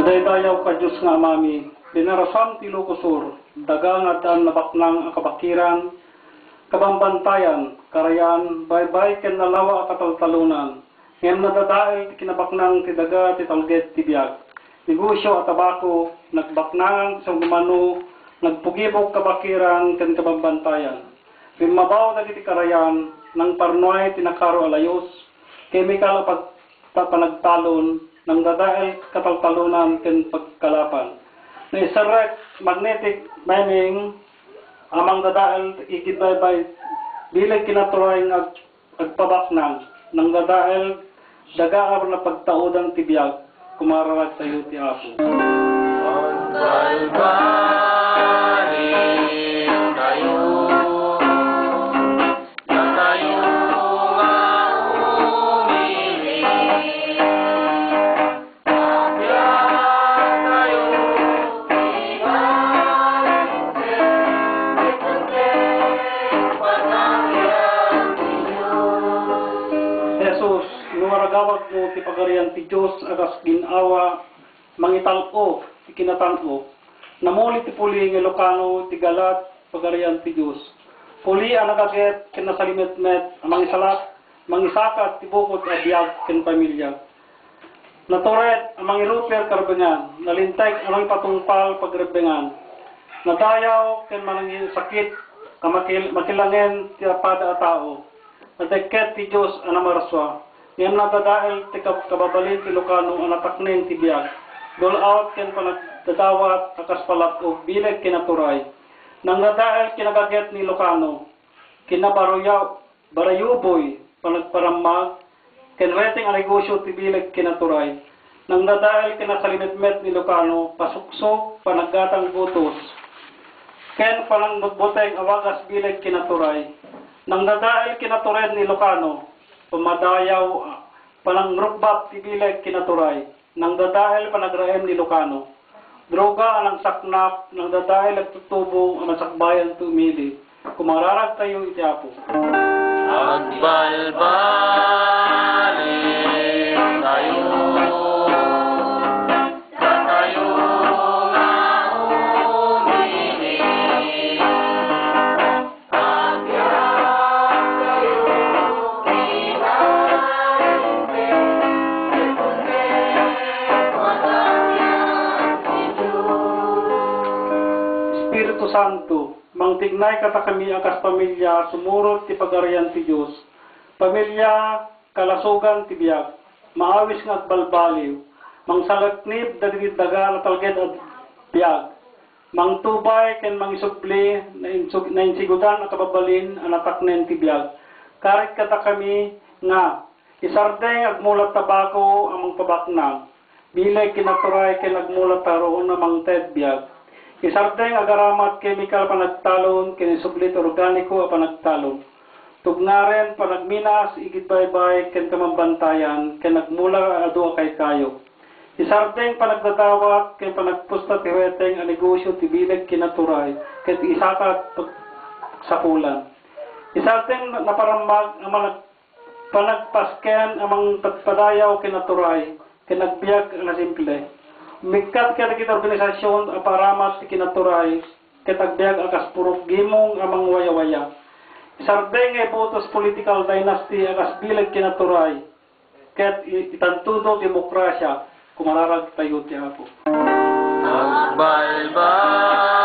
Dayaw ka Diyos nga mami, dinarasam ti Lucosur, daga nga daan nabaknang ang kabakiran, kabambantayan, karayan, baybay ken nalawa at kataltalunan, ngem nadadael ti kinabaknang ti daga ti talget ti biag. Negosyo at tabako, nagbaknangan sa gumano, nagpugibok kabakiran ken kabambantayan. Rimabaw dagiti karayan, nang parnoy tinakaro alayos, chemical panagtalon, nang dadael kataltalunan ken pagkalapan. Na isarek magnetic mining amang dadael ikidbaybay bilag kinaturay ng agpabaknang nang dadael daga na pagtaudang tibiyag kumararag sa iyo ti Apo. Jesus, nuwaragawag mo ti pagarian ti Diyos agas ginawa mangitalo ti kinatano. Namuli ti puli ng Ilocano ti galat pagarian ti Diyos. Puli ang nagaget kinasalimet-met amang isalat, mangisakat ti bukod abiyag ken pamilya. Naturet amang iruper karbengan, nalinteg amang patungpal pagrebengan. Nadayaw ken manang sakit makilangen ti apada a tao. Nadeket ti Diyos anamaraswa. Ngem nadadael ti kababalin ti Ilocano anataknen ti biag. Dol out ken panagdadawat akas palat o bileg kinaturay. Nang nadael kinagaget ni Ilocano, barayuboy panagparamag, ken reteng ang negosyo ti bileg kinaturay. Nang nadael kinasalimetmet ni Ilocano, pasuksok panaggatang butos, ken palangboteng awagas bileg kinaturay. Nang dadael kinaturay ni Ilocano, pamadayaw palangrukbat ti bileg kinaturay. Nang dadael panagraem ni Ilocano, droga anang saknap, nang dadael agtutubo ang masakbayan tumili. Kumararag tayo iti Apo. Agbalbalik tayo. Espiritu Santo, mangtignay kata kami akas pamilya, sumurot ti pagarian ti Diyos. Pamilya, kalasugan ti biag, maawis nga at balbaliw, mangsalaknib dagiti daga na talged at biag, mangtubay ken mangisubli na insigudan at kababalin ang nataknen ti biag. Karit kata kami nga, isardeng agmulat tabako amang pabaknang, bilay kinaturay ken agmulat taroon amang ted biag. Isardeng agaramat chemical panagtalon, kinisublit organiko a panagtalon. Tugnaren panagminas, igitbaybay, ken kamambantayan, ken nagmula adu kay kayo. Isardeng panagdadawat, ken panagpusta tiweteng a negosyo tibileg kinaturay, ken isakat sapulan. Isardeng naparamag, amang panagpasken, amang padayaw kinaturay, ken nagbiag na simple. Mikat kaya kita organisasyon aparamat ti kinaturay ketagbiag akas purok gimong amang waya-waya. Isardeng botos political dynasty akas bilag kinaturay ket itantudo demokrasya kumararag tayo ti Apo. Agbalbal